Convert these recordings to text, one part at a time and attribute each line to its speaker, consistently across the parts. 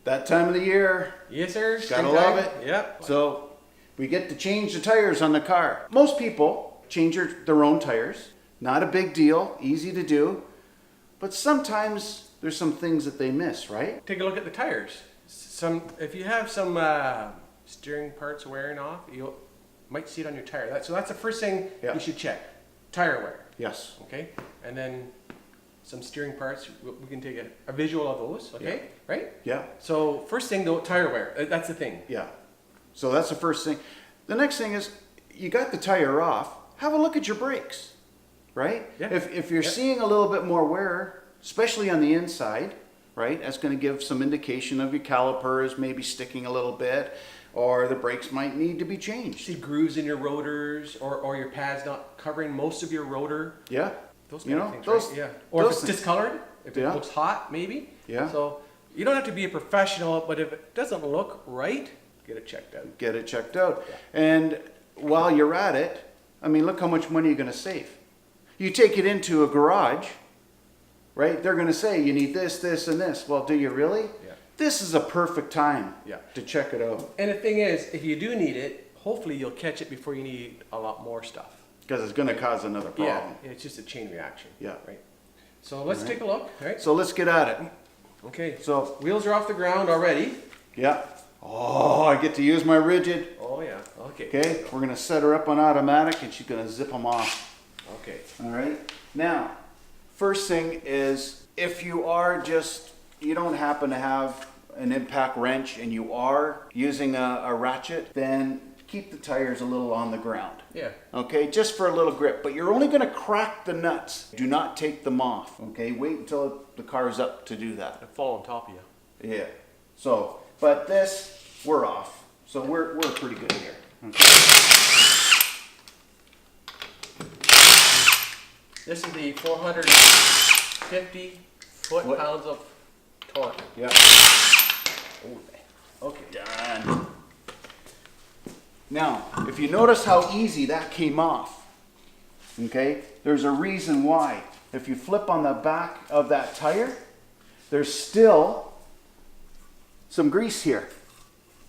Speaker 1: That time of the year,
Speaker 2: Yes, sir.
Speaker 1: gotta love it.
Speaker 2: Yep.
Speaker 1: So we get to change the tires on the car. Most people change their own tires. Not a big deal, easy to do. But sometimes there's some things that they miss, right?
Speaker 2: Take a look at the tires. If you have some steering parts wearing off, you might see it on your tire. So that's the first thing
Speaker 1: Yeah.
Speaker 2: you should check. Tire wear.
Speaker 1: Yes.
Speaker 2: Okay, and then some steering parts. We can take a visual of those. Okay, right?
Speaker 1: Yeah.
Speaker 2: So first thing though, tire wear. That's the thing.
Speaker 1: Yeah. So that's the first thing. The next thing is you got the tire off. Have a look at your brakes, right?
Speaker 2: Yeah.
Speaker 1: If you're seeing a little bit more wear, especially on the inside, right? That's going to give some indication of your calipers maybe sticking a little bit, or the brakes might need to be changed.
Speaker 2: See grooves in your rotors, or your pads not covering most of your rotor.
Speaker 1: Yeah.
Speaker 2: Those
Speaker 1: You
Speaker 2: kind
Speaker 1: know,
Speaker 2: of things,
Speaker 1: those-
Speaker 2: right? Yeah. Or if
Speaker 1: those
Speaker 2: it's
Speaker 1: things.
Speaker 2: discolored, if
Speaker 1: Yeah.
Speaker 2: it looks hot, maybe.
Speaker 1: Yeah.
Speaker 2: So you don't have to be a professional, but if it doesn't look right, get it checked out.
Speaker 1: Get it checked out. And while you're at it, I mean, look how much money you're going to save. You take it into a garage, right? They're going to say you need this, this, and this. Well, do you really?
Speaker 2: Yeah.
Speaker 1: This is a perfect time
Speaker 2: Yeah.
Speaker 1: to check it out
Speaker 2: And the thing is, if you do need it, hopefully you'll catch it before you need a lot more stuff.
Speaker 1: because it's going to cause another problem.
Speaker 2: Yeah, it's just a chain reaction.
Speaker 1: Yeah.
Speaker 2: Right. So let's take a look. All right.
Speaker 1: So let's get at it.
Speaker 2: Okay.
Speaker 1: So,
Speaker 2: Wheels are off the ground already.
Speaker 1: yeah. Oh, I get to use my rigid.
Speaker 2: Oh yeah. Okay.
Speaker 1: Okay, we're going to set her up on automatic and she's going to zip them off.
Speaker 2: Okay.
Speaker 1: All right. Now, first thing is if you don't happen to have an impact wrench and you are using a ratchet, then keep the tires a little on the ground.
Speaker 2: Yeah.
Speaker 1: Okay, just for a little grip, but you're only going to crack the nuts. Do not take them off. Okay, wait until the car's up to do that.
Speaker 2: I fall on top of you.
Speaker 1: Yeah. So, but this, we're off. So we're pretty good here. Okay.
Speaker 2: This is the 450 foot-pounds of torque.
Speaker 1: Yeah.
Speaker 2: Okay.
Speaker 1: Done. Now, if you notice how easy that came off, okay, there's a reason why. If you flip on the back of that tire, there's still some grease here,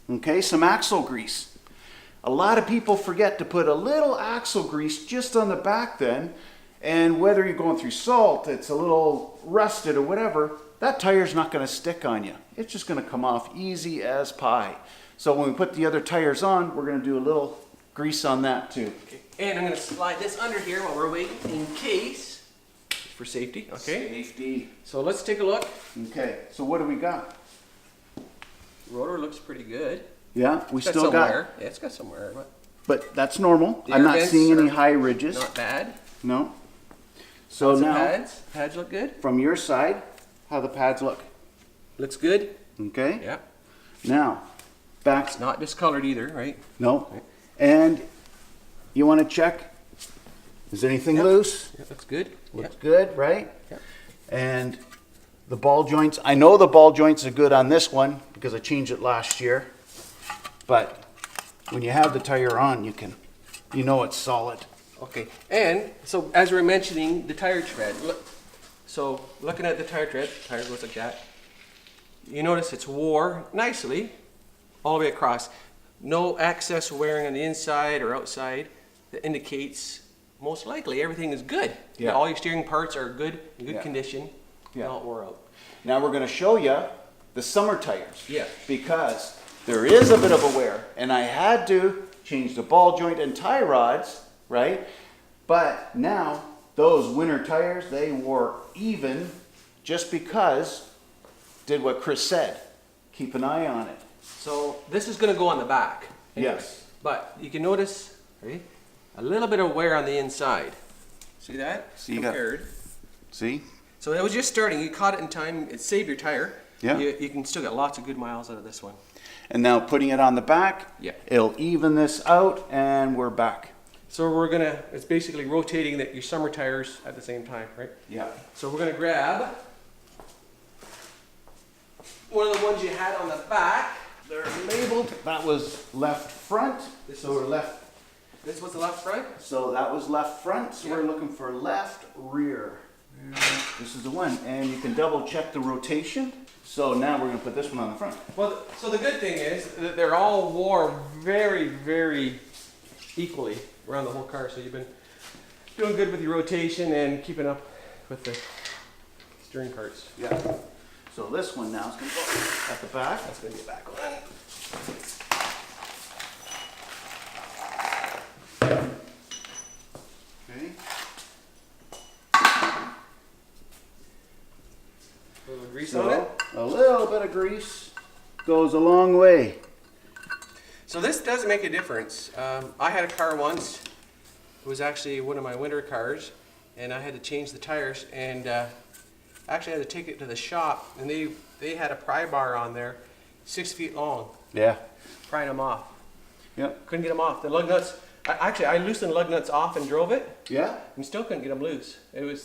Speaker 1: okay, some axle grease. A lot of people forget to put a little axle grease just on the back then, and whether you're going through salt, it's a little rusted or whatever, that tire's not going to stick on you. It's just going to come off easy as pie. So when we put the other tires on, we're going to do a little grease on that too.
Speaker 2: Okay. And I'm going to slide this under here while we're waiting in case, for safety. Okay.
Speaker 1: Safety.
Speaker 2: So let's take a look.
Speaker 1: Okay, so what do we got?
Speaker 2: Rotor looks pretty good.
Speaker 1: Yeah, we
Speaker 2: It's got
Speaker 1: still
Speaker 2: some
Speaker 1: got,
Speaker 2: wear. Yeah, it's got some wear,
Speaker 1: but that's normal.
Speaker 2: The
Speaker 1: I'm
Speaker 2: air
Speaker 1: not
Speaker 2: vents
Speaker 1: seeing any
Speaker 2: are
Speaker 1: high ridges.
Speaker 2: not bad.
Speaker 1: No. So
Speaker 2: Lots of
Speaker 1: now,
Speaker 2: pads. Pads look good.
Speaker 1: from your side, how the pads look.
Speaker 2: Looks good.
Speaker 1: Okay.
Speaker 2: Yeah.
Speaker 1: Now, back.
Speaker 2: It's not discolored either, right?
Speaker 1: No. And you want to check. Is anything
Speaker 2: Yep.
Speaker 1: loose?
Speaker 2: Yeah, looks good.
Speaker 1: Looks good, right?
Speaker 2: Yep.
Speaker 1: And the ball joints. I know the ball joints are good on this one because I changed it last year. But when you have the tire on, you know it's solid.
Speaker 2: Okay, and so as we were mentioning, the tire tread. So looking at the tire tread, the tire goes like that. You notice it's wore nicely all the way across. No excess wearing on the inside or outside. That indicates most likely everything is good.
Speaker 1: Yeah.
Speaker 2: All your steering parts are good, in good
Speaker 1: Yeah.
Speaker 2: condition,
Speaker 1: Yeah.
Speaker 2: not wore out.
Speaker 1: Now we're going to show you the summer tires.
Speaker 2: Yeah.
Speaker 1: Because there is a bit of a wear, and I had to change the ball joint and tie rods, right? But now those winter tires, they wore even just because did what Chris said. Keep an eye on it.
Speaker 2: So this is going to go on the back.
Speaker 1: Yes.
Speaker 2: But you can notice, right, a little bit of wear on the inside. See that?
Speaker 1: So you got-
Speaker 2: Compared.
Speaker 1: See?
Speaker 2: So that was just starting. You caught it in time. It saved your tire.
Speaker 1: Yeah.
Speaker 2: You can still get lots of good miles out of this one.
Speaker 1: And now putting it on the back,
Speaker 2: Yeah.
Speaker 1: it'll even this out, and we're back.
Speaker 2: So it's basically rotating your summer tires at the same time, right?
Speaker 1: Yeah.
Speaker 2: So we're gonna grab one of the ones you had on the back.
Speaker 1: They're labeled. That was left front.
Speaker 2: This
Speaker 1: So
Speaker 2: is-
Speaker 1: we're left.
Speaker 2: This was the left front.
Speaker 1: So that was left front. So
Speaker 2: Yeah.
Speaker 1: we're looking for left rear. This is the one, and you can double check the rotation. So now we're gonna put this one on the front.
Speaker 2: Well, so the good thing is that they're all wore very, very equally around the whole car. So you've been doing good with your rotation and keeping up with the steering carts.
Speaker 1: Yeah. So this one now is gonna go at the back.
Speaker 2: That's going to be a back one.
Speaker 1: Okay.
Speaker 2: A little grease on it.
Speaker 1: So a little bit of grease goes a long way.
Speaker 2: So this does make a difference. I had a car once. It was actually one of my winter cars, and I had to change the tires, and actually I had to take it to the shop, and they had a pry bar on there, 6 feet long,
Speaker 1: Yeah.
Speaker 2: prying them off.
Speaker 1: Yep.
Speaker 2: Couldn't get them off. The lug nuts. I loosened the lug nuts off and drove it,
Speaker 1: Yeah.
Speaker 2: and still couldn't get them loose. It was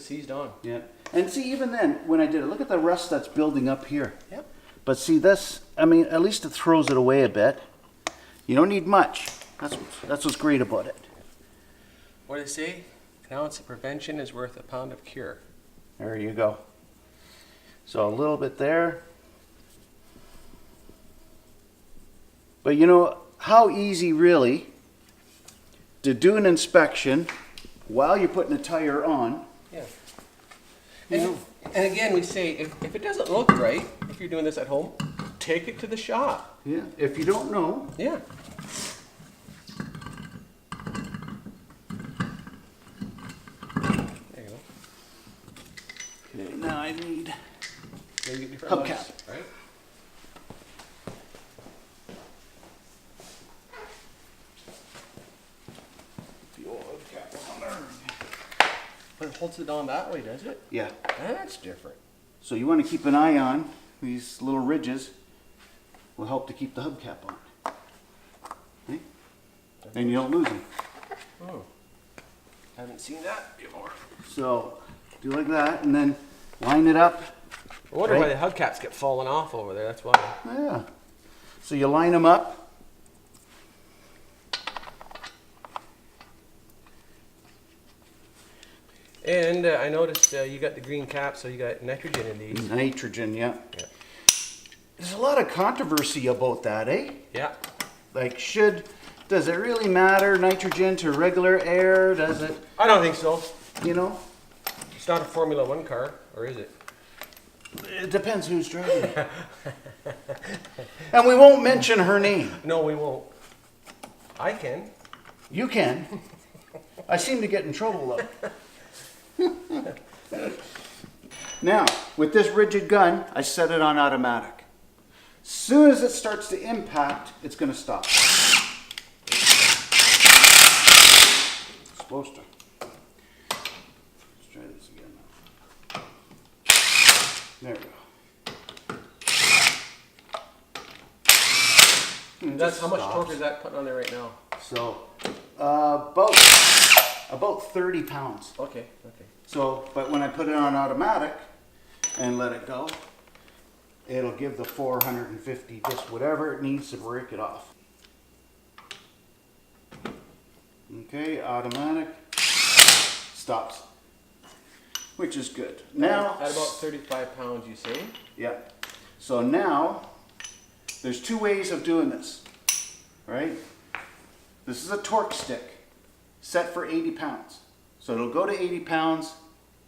Speaker 2: seized on.
Speaker 1: Yeah. And see, even then, when I did it, look at the rust that's building up here.
Speaker 2: Yep.
Speaker 1: But see this, I mean, at least it throws it away a bit. You don't need much. That's what's great about it.
Speaker 2: What do they say? An ounce of prevention is worth a pound of cure.
Speaker 1: There you go. So a little bit there. But you know, how easy really to do an inspection while you're putting a tire on.
Speaker 2: Yeah. And again, we say, if it doesn't look right, if you're doing this at home, take it to the shop.
Speaker 1: Yeah. If you don't know,
Speaker 2: Yeah. There you go.
Speaker 1: okay, now I need
Speaker 2: Maybe get different lugs,
Speaker 1: hubcap.
Speaker 2: right?
Speaker 1: The old hubcap on there.
Speaker 2: But it holds it on that way, does it?
Speaker 1: Yeah.
Speaker 2: That's different.
Speaker 1: So you want to keep an eye on these little ridges. Will help to keep the hubcap on. Okay? And you don't lose them.
Speaker 2: Oh. Haven't seen that before.
Speaker 1: So do like that, and then line it up.
Speaker 2: I wonder why
Speaker 1: Right.
Speaker 2: the hubcaps kept falling off over there. That's why.
Speaker 1: Yeah. So you line them up.
Speaker 2: And I noticed you got the green cap, so you got nitrogen in these.
Speaker 1: Nitrogen, yeah.
Speaker 2: Yeah.
Speaker 1: There's a lot of controversy about that, eh?
Speaker 2: Yeah.
Speaker 1: Like, does it really matter, nitrogen to regular air? Does it,
Speaker 2: I don't think so.
Speaker 1: you know?
Speaker 2: It's not a Formula One car, or is it?
Speaker 1: It depends who's driving it. And we won't mention her name.
Speaker 2: No, we won't. I can.
Speaker 1: You can. I seem to get in trouble though. Now, with this rigid gun, I set it on automatic. Soon as it starts to impact, it's going to stop. It's supposed to. Let's try this again now. There we go. It
Speaker 2: That's
Speaker 1: just
Speaker 2: how much
Speaker 1: stops.
Speaker 2: torque is that putting on there right now?
Speaker 1: So, about 30 pounds.
Speaker 2: Okay, okay.
Speaker 1: So, but when I put it on automatic and let it go, it'll give the 450, just whatever it needs to break it off. Okay, automatic, stops, which is good. Now,
Speaker 2: At about 35 pounds, you say?
Speaker 1: yeah. So now, there's two ways of doing this, right? This is a torque stick set for 80 pounds. So it'll go to 80 pounds,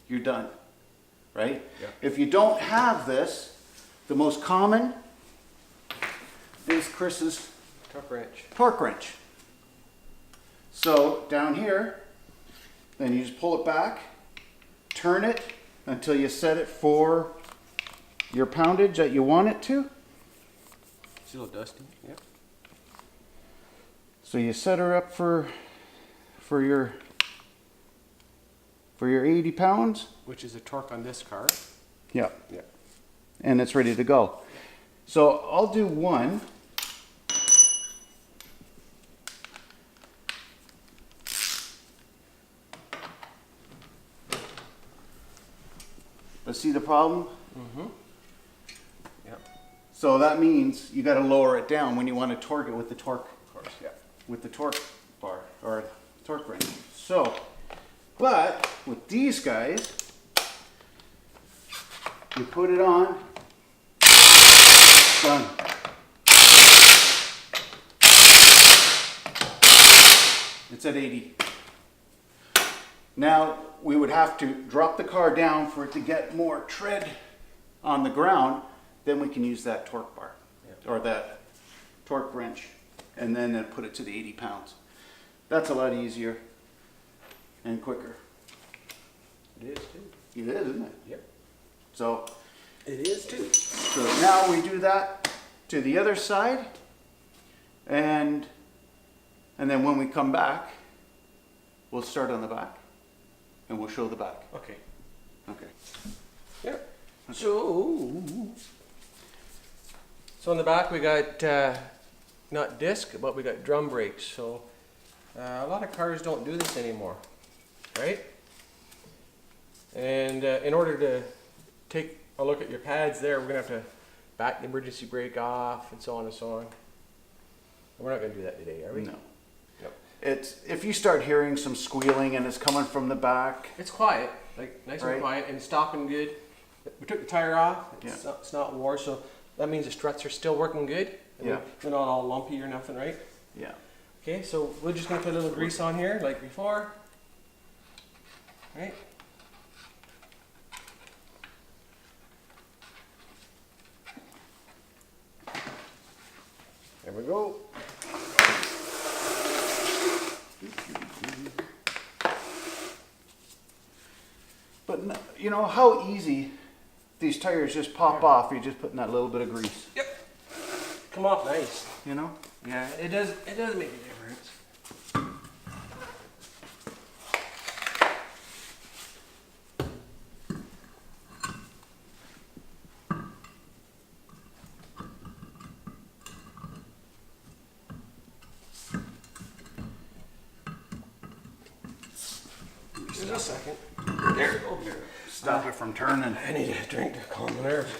Speaker 1: you're done, right?
Speaker 2: Yeah.
Speaker 1: If you don't have this, the most common is Chris's
Speaker 2: Torque wrench.
Speaker 1: torque wrench. So down here, then you just pull it back, turn it until you set it for your poundage that you want it to.
Speaker 2: It's a little dusty. Yeah.
Speaker 1: So you set her up for your 80 pounds.
Speaker 2: Which is the torque on this car.
Speaker 1: Yeah.
Speaker 2: Yeah.
Speaker 1: And it's ready to go. So I'll do one. But see the problem?
Speaker 2: Mm-hmm. Yeah.
Speaker 1: So that means you got to lower it down when you want to torque it with the torque,
Speaker 2: Of course. Yeah.
Speaker 1: with the torque bar or torque wrench. So, but with these guys, You put it on. Done. It's at 80. Now we would have to drop the car down for it to get more tread on the ground. Then we can use that torque bar or that torque wrench, and then put it to the 80 pounds. That's a lot easier and quicker.
Speaker 2: It is too.
Speaker 1: It is, isn't it?
Speaker 2: Yep.
Speaker 1: So,
Speaker 2: It is too.
Speaker 1: so now we do that to the other side, and then when we come back, we'll start on the back, and we'll show the back.
Speaker 2: Okay.
Speaker 1: Okay.
Speaker 2: Yep. So in the back we got not disc, but we got drum brakes. So a lot of cars don't do this anymore, right? And in order to take a look at your pads there, we're gonna have to back the emergency brake off and so on and so on. We're not gonna do that today, are we?
Speaker 1: No.
Speaker 2: Yep.
Speaker 1: It's, if you start hearing some squealing and it's coming from the back,
Speaker 2: It's quiet, like nice
Speaker 1: Right.
Speaker 2: and quiet, and stopping good. We took the tire off. It's,
Speaker 1: Yeah.
Speaker 2: it's not wore, so that means the struts are still working good. And
Speaker 1: Yeah.
Speaker 2: They're not all lumpy or nothing, right?
Speaker 1: yeah.
Speaker 2: Okay, so we're just gonna put a little grease on here, like before. Right? There we go.
Speaker 1: But you know how easy these tires just pop off. You're just putting that little bit of grease,
Speaker 2: Yep. Come off nice.
Speaker 1: you know?
Speaker 2: Yeah, it does make a difference. Just a second. There we go.
Speaker 1: Stop it from turning.
Speaker 2: I need a drink to calm the nerves.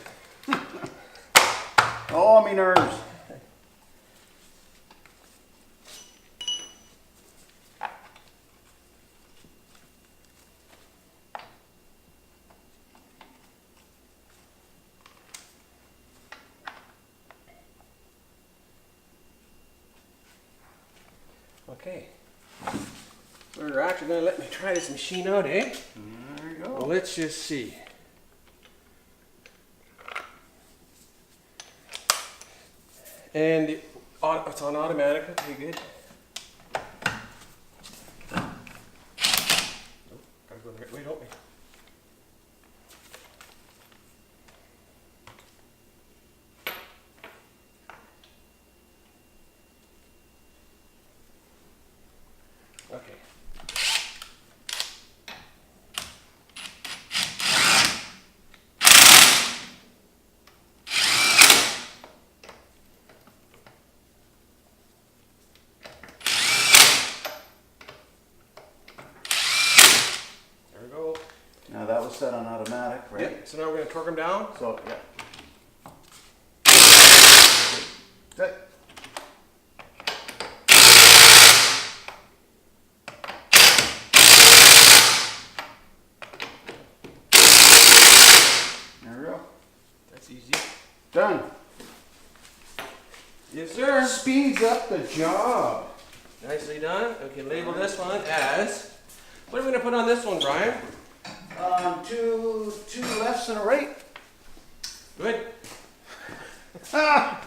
Speaker 1: Oh, me nerves.
Speaker 2: Okay. We're actually going to let me try this machine out, eh?
Speaker 1: There you
Speaker 2: Well,
Speaker 1: go.
Speaker 2: let's just see. And it's on automatic. Okay, good. Nope, gotta go the right way, don't we? Okay. There we go.
Speaker 1: Now that was set on automatic, right?
Speaker 2: Yep. So now we're gonna torque them down.
Speaker 1: So, yeah. Good. There we go.
Speaker 2: That's easy.
Speaker 1: Done.
Speaker 2: Yes, sir.
Speaker 1: Speeds up the job.
Speaker 2: Nicely done. Okay, label this one as. What are we gonna put on this one, Brian?
Speaker 1: Two lefts and a right.
Speaker 2: Good.
Speaker 1: Ah!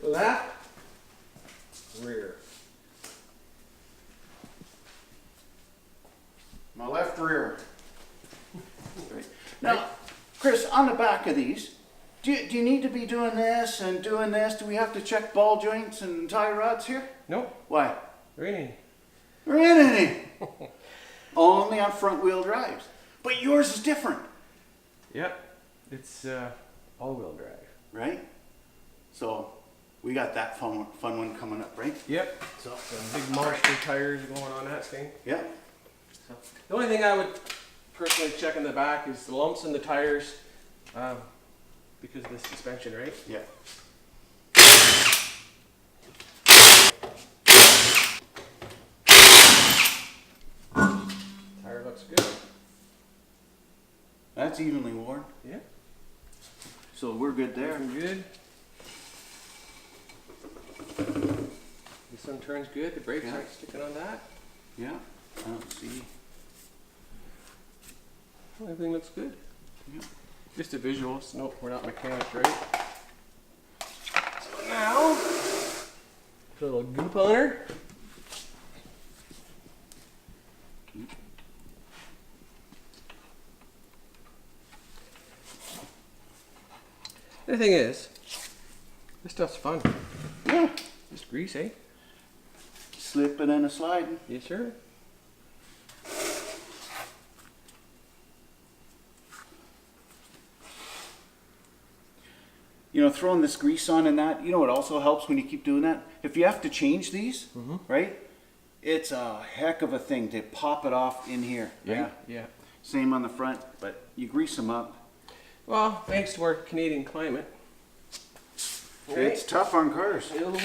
Speaker 2: Left, rear.
Speaker 1: My left rear. Right. Now, Chris, on the back of these, do you need to be doing this and doing this? Do we have to check ball joints and tie rods here?
Speaker 2: Nope.
Speaker 1: Why?
Speaker 2: Really?
Speaker 1: There ain't any. Only on front wheel drives. But yours is different,
Speaker 2: Yep. It's all-wheel drive.
Speaker 1: right? So we got that fun one coming up, right?
Speaker 2: Yep. So big monster tires going on that thing.
Speaker 1: Yeah.
Speaker 2: So, the only thing I would personally check in the back is the lumps in the tires because of the suspension, right?
Speaker 1: Yeah.
Speaker 2: Tire looks good.
Speaker 1: That's evenly worn.
Speaker 2: Yeah.
Speaker 1: So we're good there.
Speaker 2: Looking good. This one turns good. The brakes
Speaker 1: Yeah.
Speaker 2: aren't sticking on that.
Speaker 1: Yeah. I don't see.
Speaker 2: Well, everything looks good.
Speaker 1: Yeah.
Speaker 2: Just the visuals. Nope, we're not mechanics, right? So now, put a little goop on her. The thing is, this stuff's fun.
Speaker 1: Yeah.
Speaker 2: Just grease, eh?
Speaker 1: Slipping and a sliding.
Speaker 2: Yes, sir.
Speaker 1: You know, throwing this grease on and that, you know what also helps when you keep doing that? If you have to change these, right? It's a heck of a thing to pop it off in here. Right?
Speaker 2: Yeah, yeah.
Speaker 1: Same on the front, but you grease them up.
Speaker 2: Well, thanks to our Canadian climate.
Speaker 1: It's tough on cars.
Speaker 2: And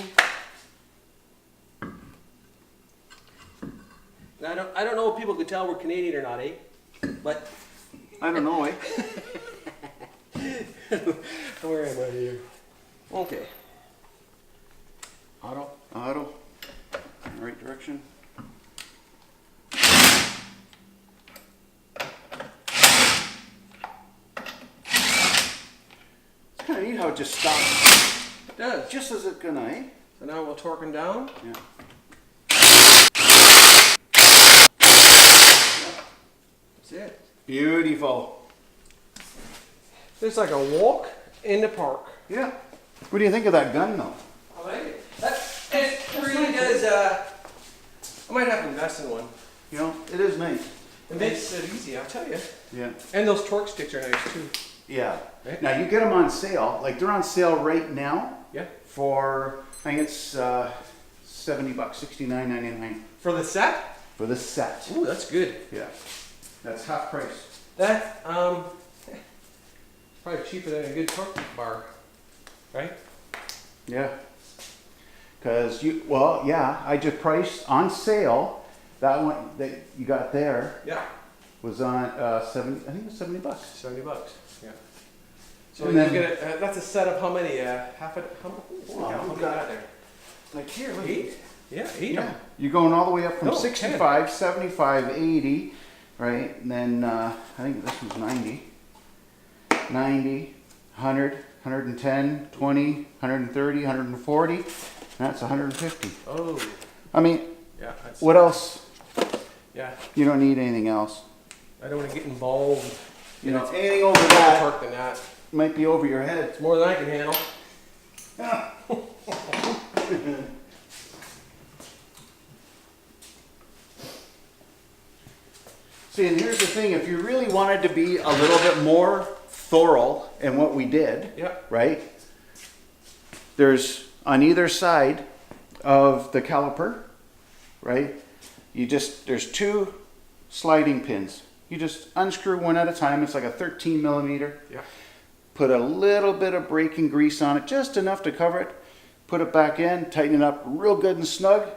Speaker 2: I don't know if people could tell we're Canadian or not, eh? But
Speaker 1: I don't know, eh?
Speaker 2: where am I here? Okay. Auto.
Speaker 1: Auto. In the right direction. It's kind of neat how it just stops.
Speaker 2: It does.
Speaker 1: Just as it's gonna, eh?
Speaker 2: So now we'll torque them down.
Speaker 1: Yeah.
Speaker 2: That's it.
Speaker 1: Beautiful.
Speaker 2: It's like a walk in the park.
Speaker 1: Yeah. What do you think of that gun, though?
Speaker 2: I like it. It really does. I might have to invest in one.
Speaker 1: You know, it is nice.
Speaker 2: It makes it easy, I'll tell you.
Speaker 1: Yeah.
Speaker 2: And those torque sticks are nice too.
Speaker 1: Yeah.
Speaker 2: Right.
Speaker 1: Now you get them on sale. Like they're on sale right now
Speaker 2: Yeah.
Speaker 1: for I think it's $70, $69.99
Speaker 2: For the set?
Speaker 1: for the set.
Speaker 2: Ooh, that's good.
Speaker 1: Yeah. That's half price.
Speaker 2: That probably cheaper than a good torque bar, right?
Speaker 1: Yeah. Cause I just priced on sale. That one that you got there
Speaker 2: Yeah.
Speaker 1: was on 70. I think it was $70.
Speaker 2: $70. Yeah. So
Speaker 1: And
Speaker 2: you
Speaker 1: then-
Speaker 2: get that's a set of how many? How many
Speaker 1: Wow,
Speaker 2: you
Speaker 1: we
Speaker 2: got
Speaker 1: got-
Speaker 2: there?
Speaker 1: Like here, look.
Speaker 2: 8? Yeah, 8.
Speaker 1: Yeah. You're going all the way up from
Speaker 2: No,
Speaker 1: 65, 75, 80, right? And then I think this was 90. 90, 100, 110, 20, 130, 140. And that's 150.
Speaker 2: Oh,
Speaker 1: I mean,
Speaker 2: yeah. That's,
Speaker 1: what else?
Speaker 2: yeah.
Speaker 1: You don't need anything else.
Speaker 2: I don't want to get involved.
Speaker 1: You know, anything over that
Speaker 2: Torque than that.
Speaker 1: might be over your head.
Speaker 2: It's more than I can handle.
Speaker 1: Yeah. See, and here's the thing, if you really wanted to be a little bit more thorough in what we did,
Speaker 2: Yeah.
Speaker 1: right? There's on either side of the caliper, right? There's two sliding pins. You just unscrew one at a time. It's like a 13 millimeter.
Speaker 2: Yeah.
Speaker 1: Put a little bit of braking grease on it, just enough to cover it. Put it back in, tighten it up real good and snug.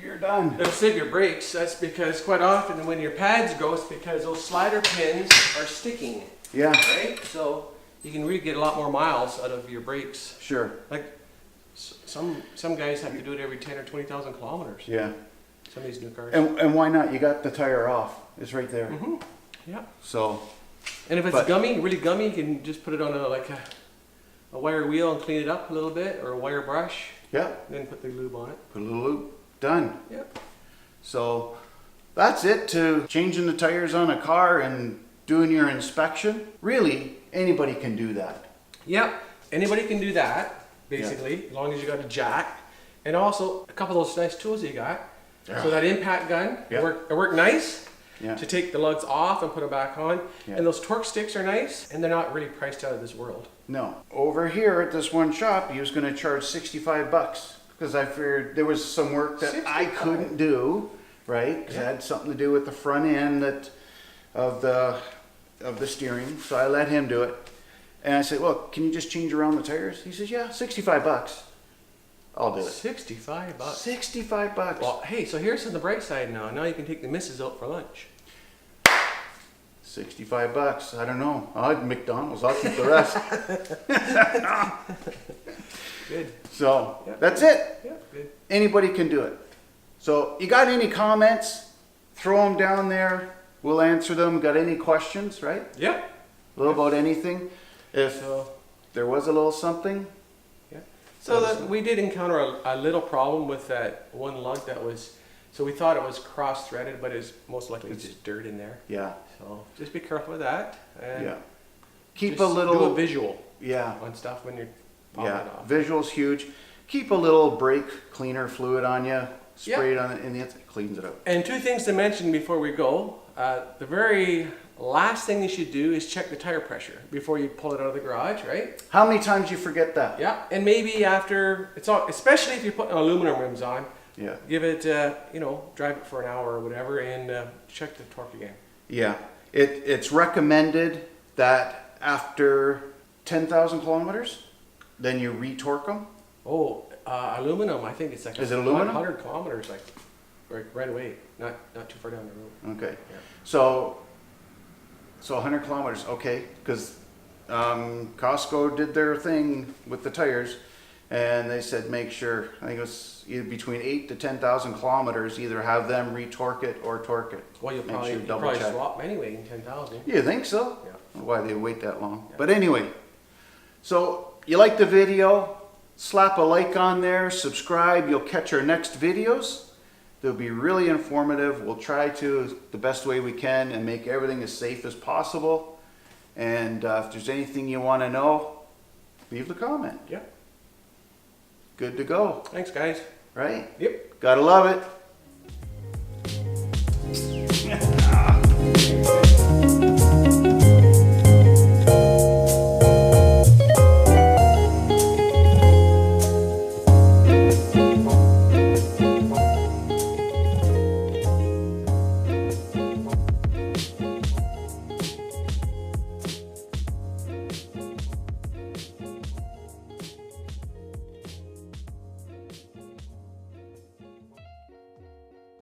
Speaker 1: You're done.
Speaker 2: It'll save your brakes. That's because quite often when your pads go, it's because those slider pins are sticking,
Speaker 1: Yeah,
Speaker 2: right? So you can really get a lot more miles out of your brakes.
Speaker 1: sure.
Speaker 2: Like some guys have to do it every 10 or 20,000 kilometers.
Speaker 1: Yeah.
Speaker 2: Some of these new cars.
Speaker 1: And why not? You got the tire off. It's right there.
Speaker 2: Mm-hmm. Yeah.
Speaker 1: So,
Speaker 2: And if it's
Speaker 1: But-
Speaker 2: gummy, really gummy, you can just put it on a wire wheel and clean it up a little bit, or a wire brush,
Speaker 1: yeah,
Speaker 2: and then put the lube on it.
Speaker 1: put a little loop. Done.
Speaker 2: Yep.
Speaker 1: So, that's it to changing the tires on a car and doing your inspection. Really, anybody can do that.
Speaker 2: Yep. Anybody can do that, basically, as long as you got a jack. And also, a couple of those nice tools you got.
Speaker 1: Yeah.
Speaker 2: So that impact gun,
Speaker 1: Yeah.
Speaker 2: it worked nice
Speaker 1: Yeah.
Speaker 2: to take the lugs off and put them back on.
Speaker 1: Yeah.
Speaker 2: And those torque sticks are nice, and they're not really priced out of this world.
Speaker 1: No. Over here at this one shop, he was going to charge $65 because I figured there was some work that I
Speaker 2: 65.
Speaker 1: couldn't do, right? Because it had something to do with the front end of the steering. So I let him do it. And I said, "Well, can you just change around the tires?" He says, "Yeah, $65. I'll do it."
Speaker 2: $65.
Speaker 1: $65.
Speaker 2: Well, hey, so here's on the bright side now. Now you can take the missus out for lunch.
Speaker 1: $65. I don't know. I'll have McDonald's. I'll keep the rest.
Speaker 2: Good.
Speaker 1: So
Speaker 2: Yeah.
Speaker 1: that's it.
Speaker 2: Yeah, good.
Speaker 1: Anybody can do it. So you got any comments? Throw them down there. We'll answer them. Got any questions, right?
Speaker 2: Yeah.
Speaker 1: A little about anything. If
Speaker 2: So,
Speaker 1: there was a little something,
Speaker 2: yeah. So we did encounter a little problem with that one lug that was, so we thought it was cross-threaded, but it's most likely just dirt in there.
Speaker 1: yeah,
Speaker 2: So just be careful with that. And
Speaker 1: yeah. Keep
Speaker 2: just
Speaker 1: a little,
Speaker 2: do a visual
Speaker 1: yeah,
Speaker 2: on stuff when you're popping
Speaker 1: yeah.
Speaker 2: it off.
Speaker 1: Visual's huge. Keep a little brake cleaner fluid on you. Spray it on it, and it cleans it out.
Speaker 2: And two things to mention before we go. The very last thing you should do is check the tire pressure before you pull it out of the garage, right?
Speaker 1: How many times you forget that?
Speaker 2: Yeah, and maybe after it's on, especially if you're putting aluminum rims on,
Speaker 1: Yeah,
Speaker 2: give it, drive it for an hour or whatever, and check the torque again.
Speaker 1: yeah. It's recommended that after 10,000 kilometers, then you retorque them.
Speaker 2: Oh, aluminum. I think it's like
Speaker 1: Is it aluminum?
Speaker 2: 100 kilometers, like right away, not too far down the road.
Speaker 1: Okay.
Speaker 2: Yeah.
Speaker 1: So 100 kilometers, okay, because Costco did their thing with the tires, and they said make sure, I think it was either between 8 to 10,000 kilometers, either have them retorque it or torque it.
Speaker 2: Well, you'll
Speaker 1: Make
Speaker 2: probably,
Speaker 1: sure
Speaker 2: you'll
Speaker 1: double
Speaker 2: probably
Speaker 1: check.
Speaker 2: swap anyway in 10,000.
Speaker 1: You think so?
Speaker 2: Yeah.
Speaker 1: Why they wait that long?
Speaker 2: Yeah.
Speaker 1: But anyway, so you like the video, slap a like on there, subscribe, you'll catch our next videos. They'll be really informative. We'll try to, the best way we can, and make everything as safe as possible. And if there's anything you want to know, leave the comment.
Speaker 2: Yeah.
Speaker 1: Good to go,
Speaker 2: Thanks, guys.
Speaker 1: right?
Speaker 2: Yep.
Speaker 1: Gotta love it.